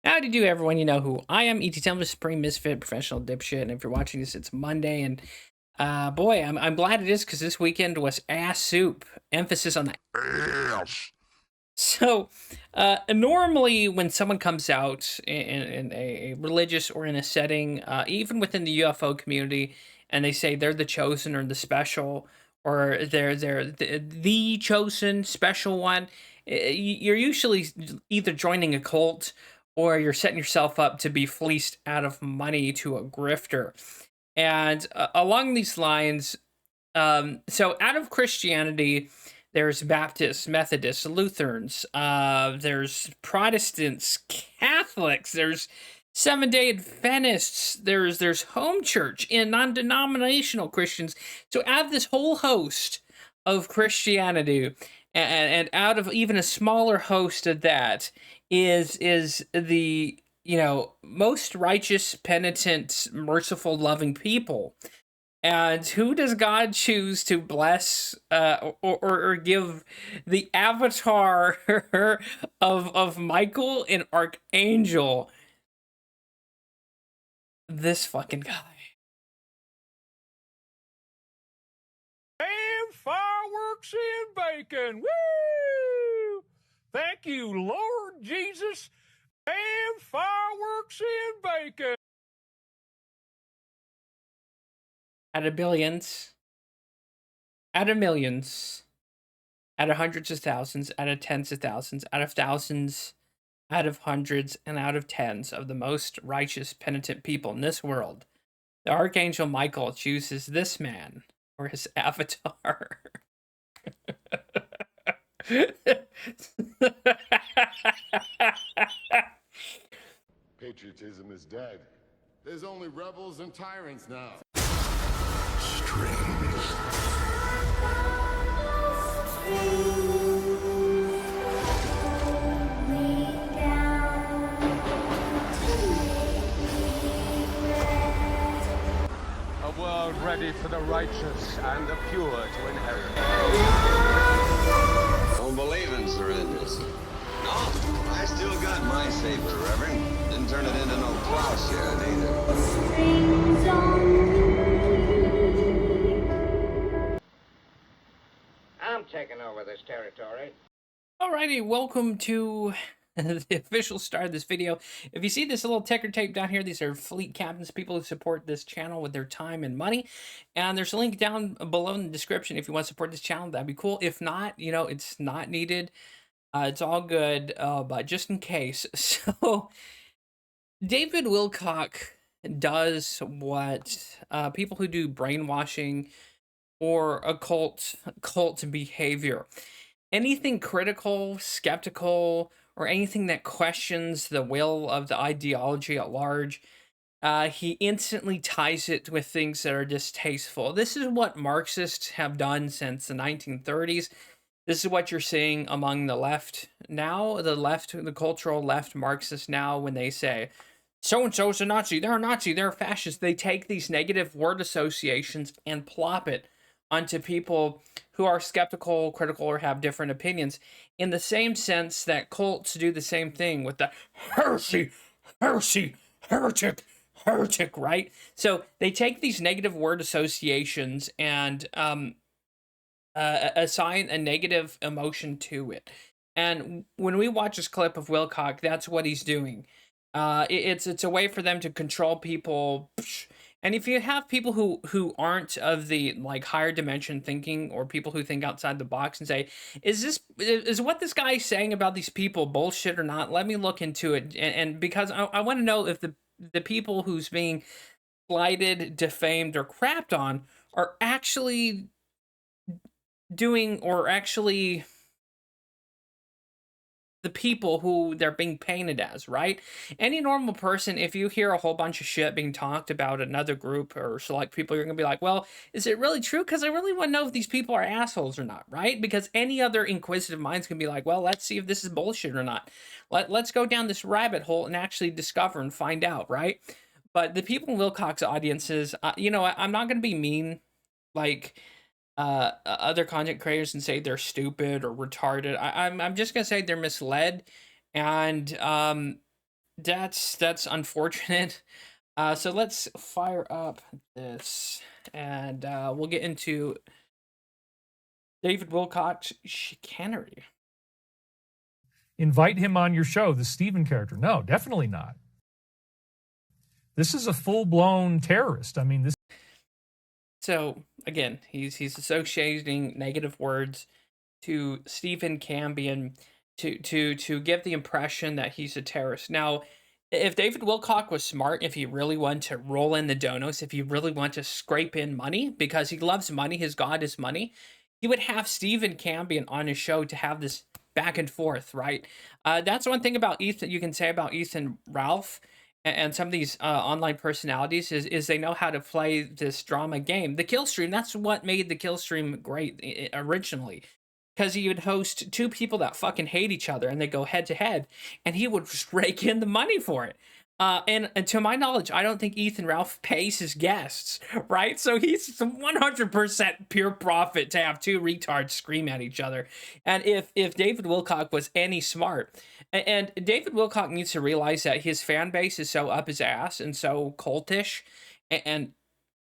How do you do, everyone? You know who I am, ETTemplar, Supreme Misfit, Professional Dipshit. And if you're watching this, it's Monday. And boy, I'm glad it is because this weekend was ass soup. Emphasis on the ass. So, normally when someone comes out in a religious or in a setting, even within the UFO community, and they say they're the chosen or the special, or they're the chosen special one, you're usually either joining a cult or you're setting yourself up to be fleeced out of money to a grifter. And along these lines, so out of Christianity, there's Baptists, Methodists, Lutherans, there's Protestants, Catholics, there's Seventh-day Adventists, there's home church and non-denominational Christians. So out of this whole host of Christianity, and out of even a smaller host of that, is the most righteous, penitent, merciful, loving people. And who does God choose to bless or give the avatar of Michael and Archangel? This fucking guy. And fireworks and bacon. Woo! Thank you, Lord Jesus. And fireworks and bacon. Out of billions, out of millions, out of hundreds of thousands, out of tens of thousands, out of thousands, out of hundreds, and out of tens of the most righteous, penitent people in this world, the Archangel Michael chooses this man for his avatar. Patriotism is dead. There's only rebels and tyrants now. A world ready for the righteous and the pure to inherit. Don't believe in syringes. No, I still got my saber, Reverend. Didn't turn it into no plowshare either. I'm taking over this territory. Alrighty, welcome to the official start of this video. If you see this little ticker tape down here, these are fleet captains, people who support this channel with their time and money. And there's a link down below in the description if you want to support this channel. That'd be cool. If not, it's not needed. It's all good, but just in case. So, David Wilcock does what people who do brainwashing or occult cult behavior. Anything critical, skeptical, or anything that questions the will of the ideology at large, he instantly ties it with things that are distasteful. This is what Marxists have done since the 1930s. This is what you're seeing among the left now, the cultural left Marxists now, when they say, so-and-so's a Nazi, they're a fascist. They take these negative word associations and plop it onto people who are skeptical, critical, or have different opinions, in the same sense that cults do the same thing with the heresy, heretic, right? So they take these negative word associations and assign a negative emotion to it. And when we watch this clip of Wilcock, that's what he's doing. It's a way for them to control people. And if you have people who aren't of the higher dimension thinking, or people who think outside the box and say, is what this guy is saying about these people bullshit or not? Let me look into it. And because I want to know if the people who's being slighted, defamed, or crapped on are actually doing, or actually the people who they're being painted as, right? Any normal person, if you hear a whole bunch of shit being talked about another group or select people, you're gonna be like, well, is it really true? Because I really want to know if these people are assholes or not, right? Because any other inquisitive mind's gonna be like, well, let's see if this is bullshit or not. Let's go down this rabbit hole and actually discover and find out, right? But the people in Wilcock's audiences, I'm not gonna be mean, like other content creators, and say they're stupid or retarded. I'm just gonna say they're misled, and That's unfortunate. So let's fire up this, and we'll get into David Wilcock's chicanery. Invite him on your show, the Steven character. No, definitely not. This is a full-blown terrorist. I mean, this. So again, he's associating negative words to Stephen Cambion to give the impression that he's a terrorist. Now, if David Wilcock was smart, if he really wanted to roll in the donos, if he really wanted to scrape in money because he loves money, his god is money, he would have Stephen Cambion on his show to have this back and forth, right? That's one thing about Ethan you can say about Ethan Ralph and some of these online personalities is they know how to play this drama game. The kill stream, that's what made the kill stream great originally. Because he would host two people that fucking hate each other and they go head to head, and he would just rake in the money for it. And to my knowledge, I don't think Ethan Ralph pays his guests, right? So he's 100% pure profit to have two retards scream at each other. And if David Wilcock was any smart, and David Wilcock needs to realize that his fan base is so up his ass and so cultish and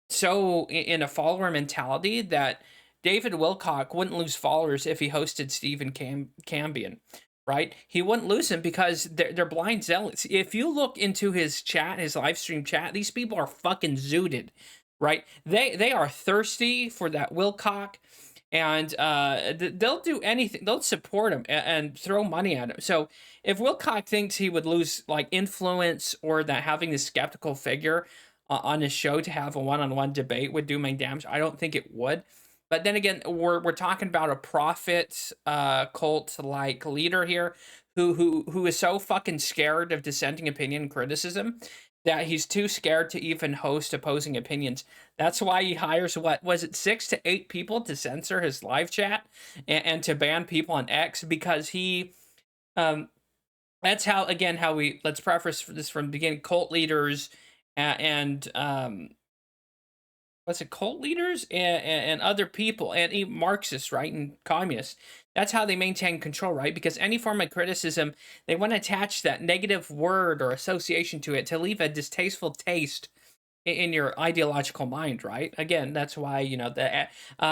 so in a follower mentality that David Wilcock wouldn't lose followers if he hosted Stephen Cambion, right? He wouldn't lose them because they're blind zealots. If you look into his chat, his live stream chat, these people are fucking zooted, right? They are thirsty for that Wilcock, and they'll do anything. They'll support him and throw money at him. So if Wilcock thinks he would lose like influence or that having this skeptical figure on his show to have a one-on-one debate would do my damage, I don't think it would. But then again, we're talking about a prophet cult like leader here who is so fucking scared of dissenting opinion and criticism that he's too scared to even host opposing opinions. That's why he hires, what was it, 6 to 8 people to censor his live chat and to ban people on X, because he that's how, again, how we, let's preface this from the beginning, cult leaders and what's it, cult leaders and other people and even Marxists, right, and communists. That's how they maintain control, right? Because any form of criticism, they want to attach that negative word or association to it to leave a distasteful taste in your ideological mind, right? Again, that's why, you know,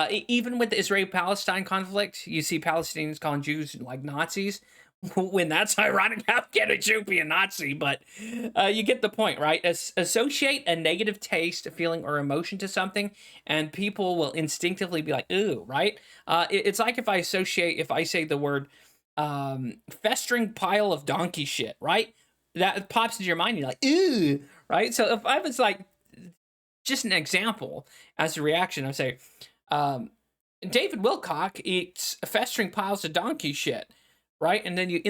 even with the Israel-Palestine conflict, you see Palestinians calling Jews like Nazis. When that's ironic, how can a Jew be a Nazi? But you get the point, right? Associate a negative taste, feeling, or emotion to something, and people will instinctively be like, ooh, right? It's like if I say the word festering pile of donkey shit, right? That pops into your mind, you're like, ooh, right? So if I was like, just an example as a reaction, I'd say, David Wilcock eats festering piles of donkey shit. Right, and then you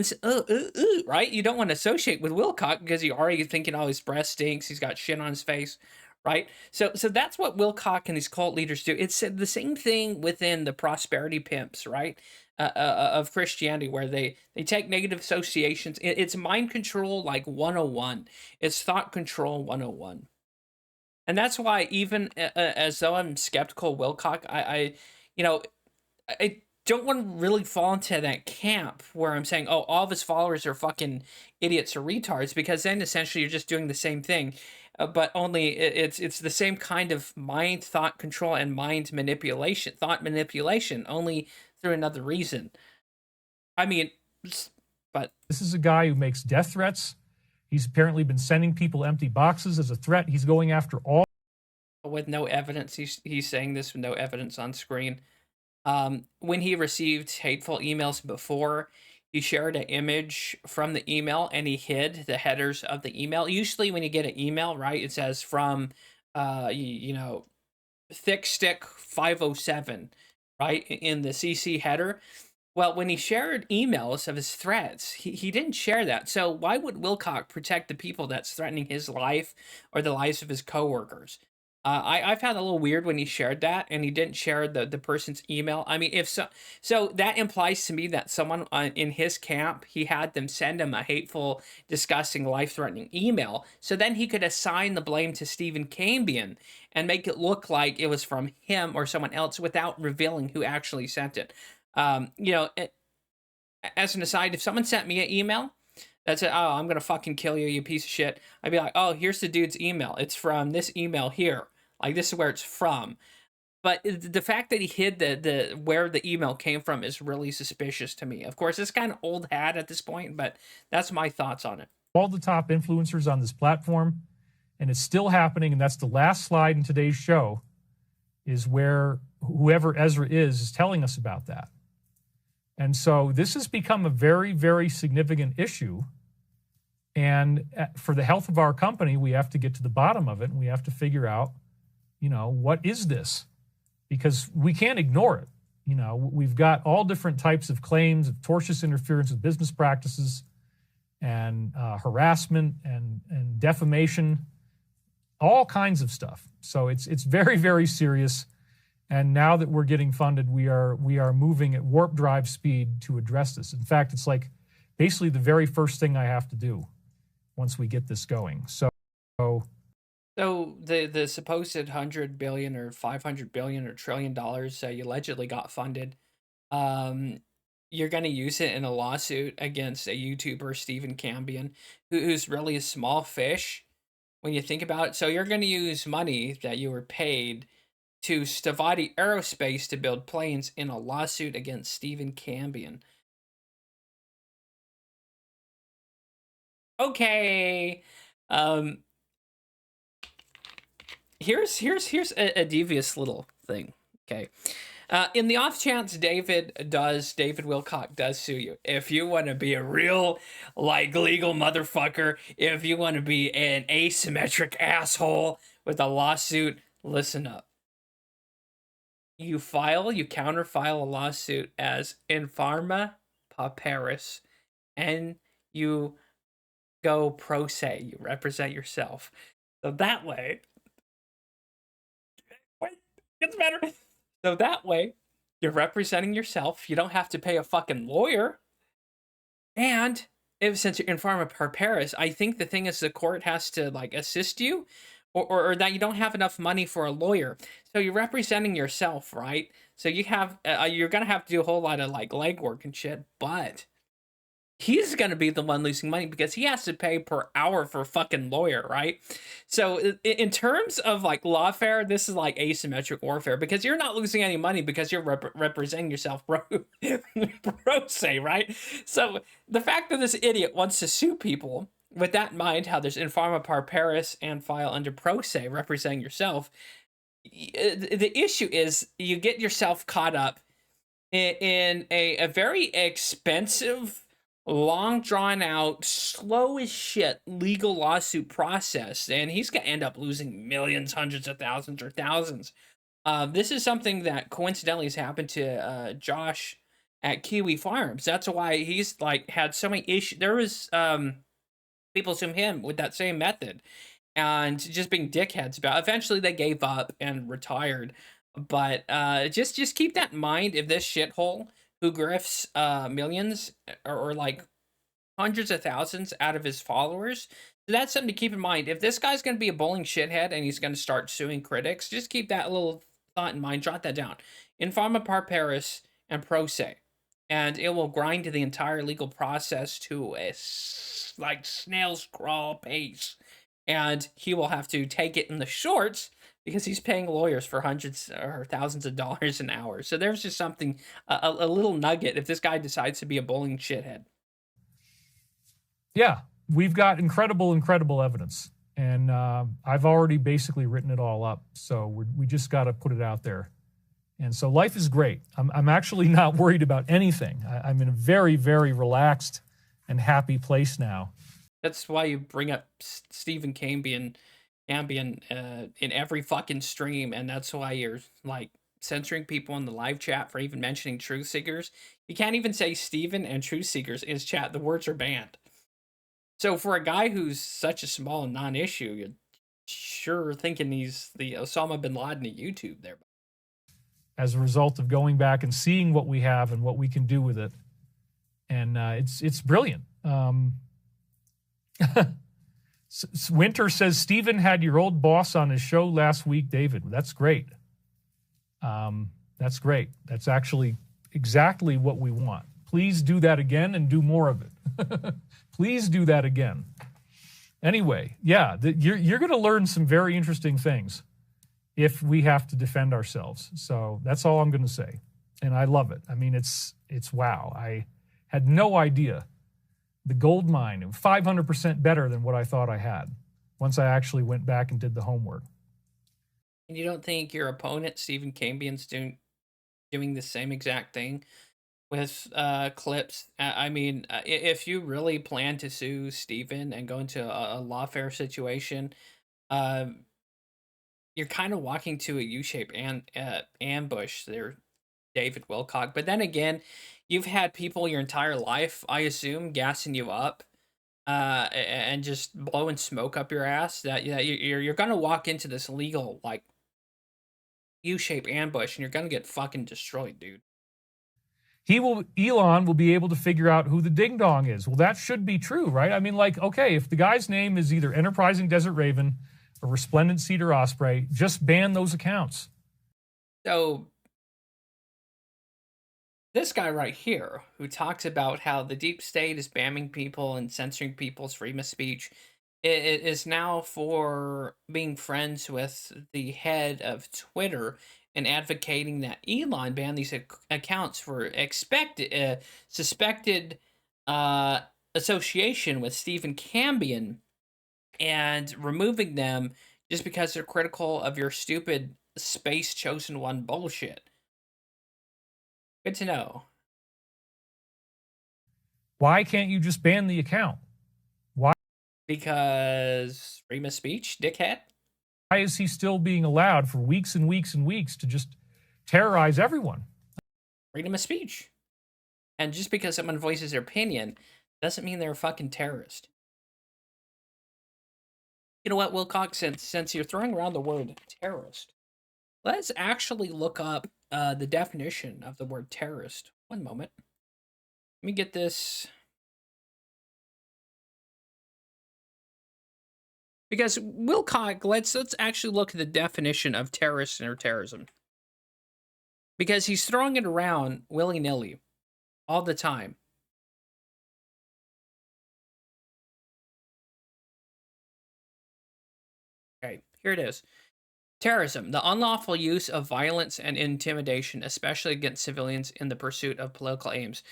right? You don't want to associate with Wilcock because you're already thinking, oh, his breath stinks, he's got shit on his face, right? So that's what Wilcock and these cult leaders do. It's the same thing within the prosperity pimps, right? Of Christianity, where they take negative associations. It's mind control like 101. It's thought control 101. And that's why even as though I'm skeptical of Wilcock, I don't want to really fall into that camp where I'm saying, oh, all of his followers are fucking idiots or retards, because then essentially you're just doing the same thing, but only it's the same kind of mind, thought control, and mind manipulation, thought manipulation, only through another reason. I mean, but this is a guy who makes death threats. He's apparently been sending people empty boxes as a threat. He's going after all. With no evidence, he's saying this with no evidence on screen. When he received hateful emails before, he shared an image from the email and he hid the headers of the email. Usually when you get an email, right, it says from, Thick Stick 507, right, in the CC header. Well, when he shared emails of his threats, he didn't share that. So why would Wilcock protect the people that's threatening his life or the lives of his coworkers? I found it a little weird when he shared that and he didn't share the person's email. I mean, so that implies to me that someone in his camp, he had them send him a hateful, disgusting, life-threatening email. So then he could assign the blame to Stephen Cambion and make it look like it was from him or someone else without revealing who actually sent it. As an aside, if someone sent me an email That's it. Oh, I'm gonna fucking kill you, you piece of shit. I'd be like, oh, here's the dude's email. It's from this email here. Like, this is where it's from. But the fact that he hid the where the email came from is really suspicious to me. Of course, it's kind of old hat at this point, but that's my thoughts on it. All the top influencers on this platform, and it's still happening. And that's the last slide in today's show, is where whoever Ezra is telling us about that. And so this has become a very, very significant issue. And for the health of our company, we have to get to the bottom of it, and we have to figure out, what is this? Because we can't ignore it. We've got all different types of claims of tortious interference with business practices and harassment and defamation, all kinds of stuff. So it's very, very serious. And now that we're getting funded, we are moving at warp drive speed to address this. In fact, it's like basically the very first thing I have to do once we get this going. So the supposed $100 billion or $500 billion or $1 trillion you allegedly got funded, you're going to use it in a lawsuit against a YouTuber, Stephen Cambion, who's really a small fish when you think about it. So you're going to use money that you were paid to Stavati Aerospace to build planes in a lawsuit against Stephen Cambion. Okay. Here's a devious little thing. Okay. In the off chance David Wilcock does sue you, if you want to be a real legal motherfucker, if you want to be an asymmetric asshole with a lawsuit, listen up. You counterfile a lawsuit as Infarma Pauperis, and you go pro se. You represent yourself. So that way, gets better. So that way, you're representing yourself. You don't have to pay a fucking lawyer. And since you're Infarma Pauperis, I think the thing is the court has to assist you, or that you don't have enough money for a lawyer. So you're representing yourself, right? So you have you're gonna have to do a whole lot of legwork and shit, but he's going to be the one losing money because he has to pay per hour for a fucking lawyer, right? So in terms of lawfare, this is asymmetric warfare because you're not losing any money because you're representing yourself pro se, right? So the fact that this idiot wants to sue people with that in mind, how there's Infarma Pauperis and file under pro se representing yourself, the issue is you get yourself caught up in a very expensive, long drawn out, slow as shit legal lawsuit process, and he's gonna end up losing millions, hundreds of thousands, or thousands. This is something that coincidentally has happened to Josh at Kiwi Farms. That's why he's had so many issues. There was people sue him with that same method and just being dickheads about it. Eventually they gave up and retired. But just keep that in mind. If this shithole who grifts millions or hundreds of thousands out of his followers, so that's something to keep in mind. If this guy's going to be a bullying shithead and he's going to start suing critics, just keep that little thought in mind. Jot that down. Infarma Pauperis and pro se. And it will grind the entire legal process to a snail's crawl pace. And he will have to take it in the shorts because he's paying lawyers for hundreds or thousands of dollars an hour. So there's just something, a little nugget if this guy decides to be a bullying shithead. Yeah, we've got incredible evidence. And I've already basically written it all up. So we just got to put it out there. And so life is great. I'm actually not worried about anything. I'm in a very, very relaxed and happy place now. That's why you bring up Stephen Cambion in every fucking stream, and that's why you're censoring people in the live chat for even mentioning truth seekers. You can't even say Stephen and truth seekers in his chat. The words are banned. So for a guy who's such a small non-issue, you're sure thinking he's the Osama bin Laden of YouTube there. As a result of going back and seeing what we have and what we can do with it. And it's brilliant. Winter says, Stephen had your old boss on his show last week, David. That's great. That's great. That's actually exactly what we want. please do that again and do more of it. Please do that again. Anyway, yeah, you're going to learn some very interesting things if we have to defend ourselves. So that's all I'm going to say. And I love it. I mean, it's wow. I had no idea. The gold mine, 500% better than what I thought I had once I actually went back and did the homework. And you don't think your opponent, Stephen Cambion's doing the same exact thing with clips? I mean, if you really plan to sue Stephen and go into a lawfare situation, you're kind of walking to a U-shaped ambush there, David Wilcock. But then again, you've had people your entire life, I assume, gassing you up and just blowing smoke up your ass that you're going to walk into this legal, like, U-shaped ambush and you're going to get fucking destroyed, dude. Elon will be able to figure out who the ding dong is. Well, that should be true, right? I mean, like, okay, if the guy's name is either Enterprising Desert Raven or Resplendent Cedar Osprey, just ban those accounts. So this guy right here, who talks about how the deep state is spamming people and censoring people's freedom of speech, it is now for being friends with the head of Twitter and advocating that Elon ban these accounts for suspected association with Stephen Cambion and removing them just because they're critical of your stupid space chosen one bullshit. Good to know. Why can't you just ban the account? Why? Because freedom of speech, dickhead. Why is he still being allowed for weeks and weeks and weeks to just terrorize everyone? Freedom of speech. And just because someone voices their opinion doesn't mean they're a fucking terrorist. You know what, Wilcock, since you're throwing around the word terrorist, let's actually look up the definition of the word terrorist. One moment. Let me get this. Because Wilcock, let's actually look at the definition of terrorist or terrorism. Because he's throwing it around willy-nilly all the time. Okay, here it is. Terrorism, the unlawful use of violence and intimidation, especially against civilians in the pursuit of political aims.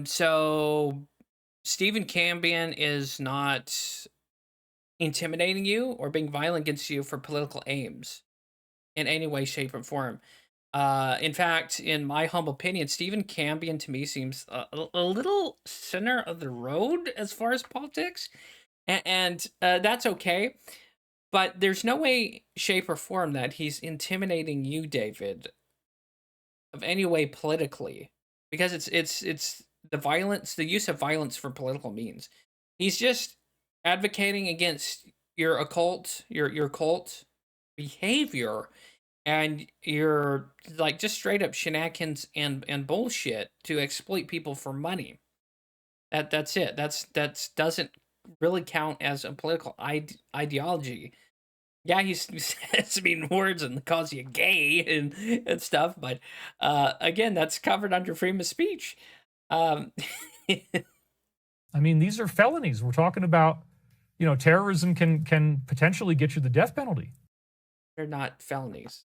So Stephen Cambion is not intimidating you or being violent against you for political aims in any way, shape, or form. In fact, in my humble opinion, Stephen Cambion to me seems a little center of the road as far as politics, and that's okay. But there's no way, shape, or form that he's intimidating you, David, of any way politically, because it's the violence, the use of violence for political means. He's just advocating against your occult, your cult behavior, and your like just straight up shenanigans and bullshit to exploit people for money. That's it. That's doesn't really count as a political ideology. Yeah, he says mean words and calls you gay and stuff, but again, that's covered under freedom of speech. I mean, these are felonies. We're talking about, terrorism can potentially get you the death penalty. They're not felonies.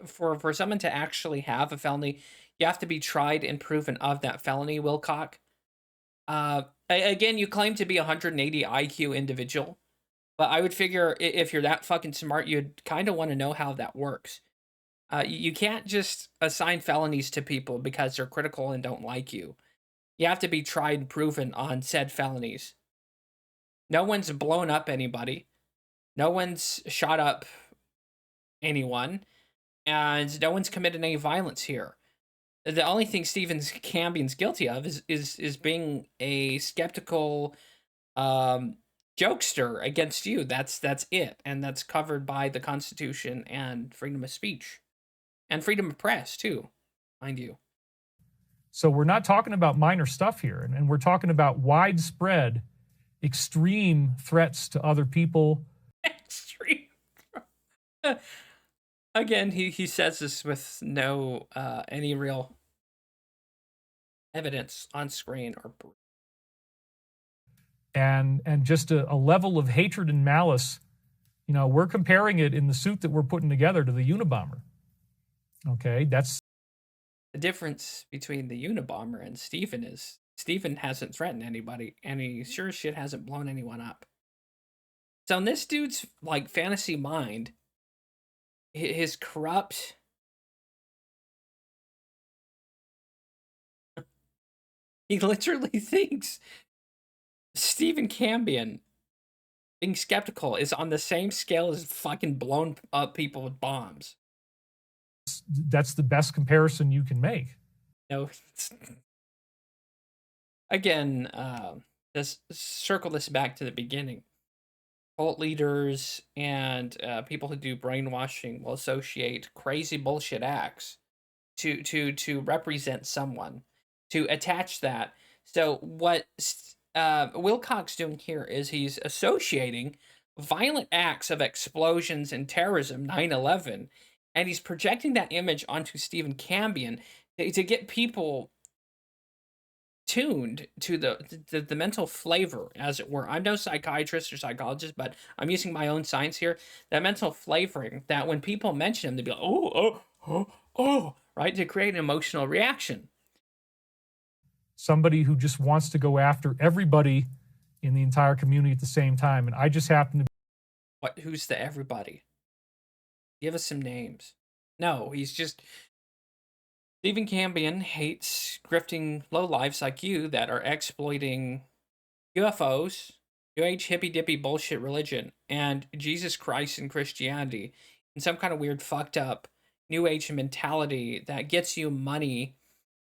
For someone to actually have a felony, you have to be tried and proven of that felony, Wilcock. Again, you claim to be a 180 IQ individual, but I would figure if you're that fucking smart, you'd kind of want to know how that works. You can't just assign felonies to people because they're critical and don't like you. You have to be tried and proven on said felonies. No one's blown up anybody. No one's shot up anyone. And no one's committed any violence here. The only thing Stephen Cambion's guilty of is being a skeptical jokester against you. That's it. And that's covered by the Constitution and freedom of speech. And freedom of press, too, mind you. So we're not talking about minor stuff here. And we're talking about widespread, extreme threats to other people. Extreme. Again, he says this with no any real evidence on screen are and just a level of hatred and malice. You know, we're comparing it in the suit that we're putting together to the Unabomber. Okay, that's the difference between the Unabomber and Stephen is Stephen hasn't threatened anybody, and he sure as shit hasn't blown anyone up. So in this dude's like fantasy mind, his corrupt he literally thinks Stephen Cambion being skeptical is on the same scale as fucking blown up people with bombs. that's the best comparison you can make. No, again, just circle this back to the beginning. Cult leaders and people who do brainwashing will associate crazy bullshit acts to represent someone, to attach that. So what Wilcock's doing here is he's associating violent acts of explosions and terrorism, 9/11, and he's projecting that image onto Stephen Cambion to get people tuned to the mental flavor, as it were. I'm no psychiatrist or psychologist, but I'm using my own science here. That mental flavoring, that when people mention him, they'd be like, oh, right? To create an emotional reaction. Somebody who just wants to go after everybody in the entire community at the same time. And I just happen to Who's the everybody? Give us some names. No, he's just... Stephen Cambion hates grifting lowlifes like you that are exploiting UFOs, New Age hippy-dippy bullshit religion, and Jesus Christ and Christianity in some kind of weird fucked up New Age mentality that gets you money,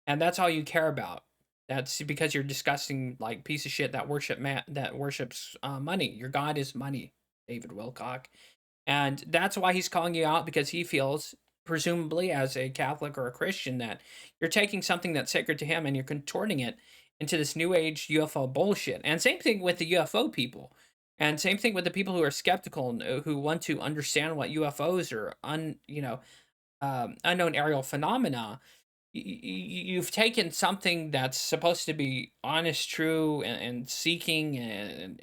and that's all you care about. That's because you're disgusting like piece of shit that worships money. Your God is money, David Wilcock. And that's why he's calling you out, because he feels, presumably as a Catholic or a Christian, that you're taking something that's sacred to him and you're contorting it into this New Age UFO bullshit. And same thing with the UFO people. And same thing with the people who are skeptical and who want to understand what UFOs are, unknown aerial phenomena. You've taken something that's supposed to be honest, true, and seeking and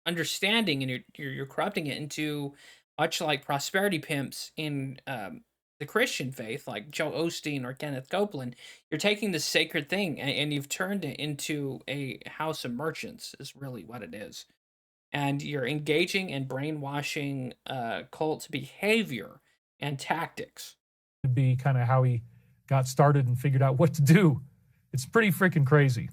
understanding, and you're corrupting it into, much like prosperity pimps in the Christian faith, like Joe Osteen or Kenneth Copeland. You're taking this sacred thing and you've turned it into a house of merchants, is really what it is. And you're engaging in brainwashing cult behavior and tactics. be kind of how he got started and figured out what to do. It's pretty freaking crazy.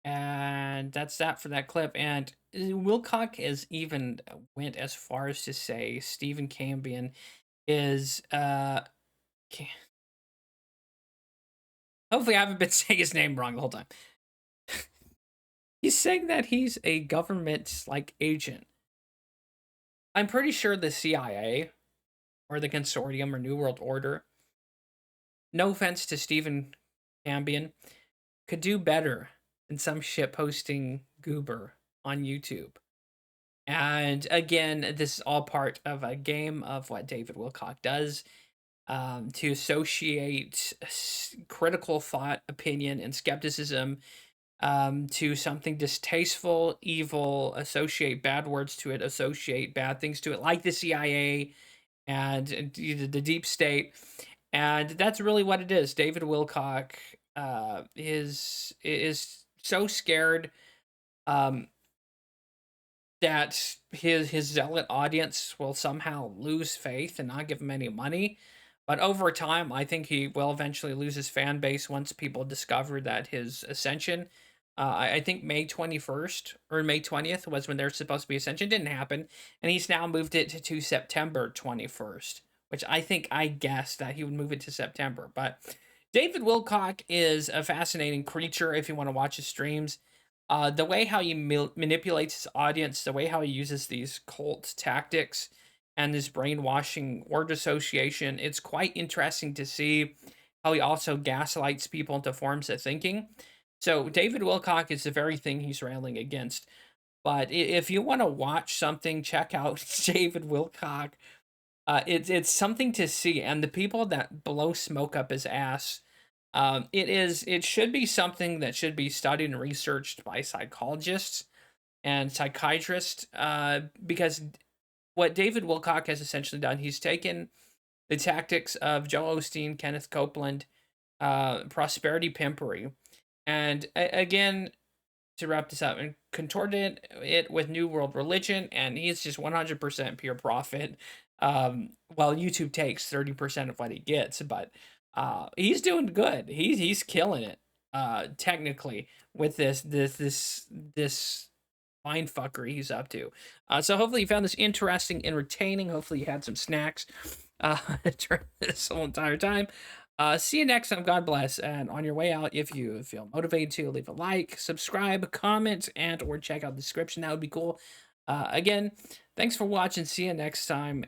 And that's that for that clip. And Wilcock has even went as far as to say Stephen Cambion is hopefully I haven't been saying his name wrong the whole time. He's saying that he's a government like agent. I'm pretty sure the CIA or the Consortium or New World Order, no offense to Stephen Cambion, could do better than some shitposting goober on YouTube. And again, this is all part of a game of what David Wilcock does, to associate critical thought, opinion, and skepticism to something distasteful, evil, associate bad words to it, associate bad things to it, like the CIA and the deep state. And that's really what it is. David Wilcock is so scared that his zealot audience will somehow lose faith and not give him any money. But over time, I think he will eventually lose his fan base once people discover that his ascension, I think May 21st or May 20th was when there's supposed to be ascension, didn't happen. And he's now moved it to September 21st, which I guessed that he would move it to September. But David Wilcock is a fascinating creature if you want to watch his streams. The way how he manipulates his audience, the way how he uses these cult tactics and this brainwashing word association, it's quite interesting to see how he also gaslights people into forms of thinking. So David Wilcock is the very thing he's railing against. But if you want to watch something, check out David Wilcock. It's something to see. And the people that blow smoke up his ass It should be something that should be studied and researched by psychologists and psychiatrists, because what David Wilcock has essentially done, he's taken the tactics of Joel Osteen, Kenneth Copeland, prosperity pimpery, and again, to wrap this up, and contorted it with New World religion, and he's just 100% pure profit. While YouTube takes 30% of what he gets, but he's doing good. He's killing it. Technically with this mind fuckery he's up to. So hopefully you found this interesting, entertaining. Hopefully you had some snacks during this whole entire time. See you next time. God bless. And on your way out, if you feel motivated to, leave a like, subscribe, comment, and or check out the description. That would be cool. Again, thanks for watching. See you next time.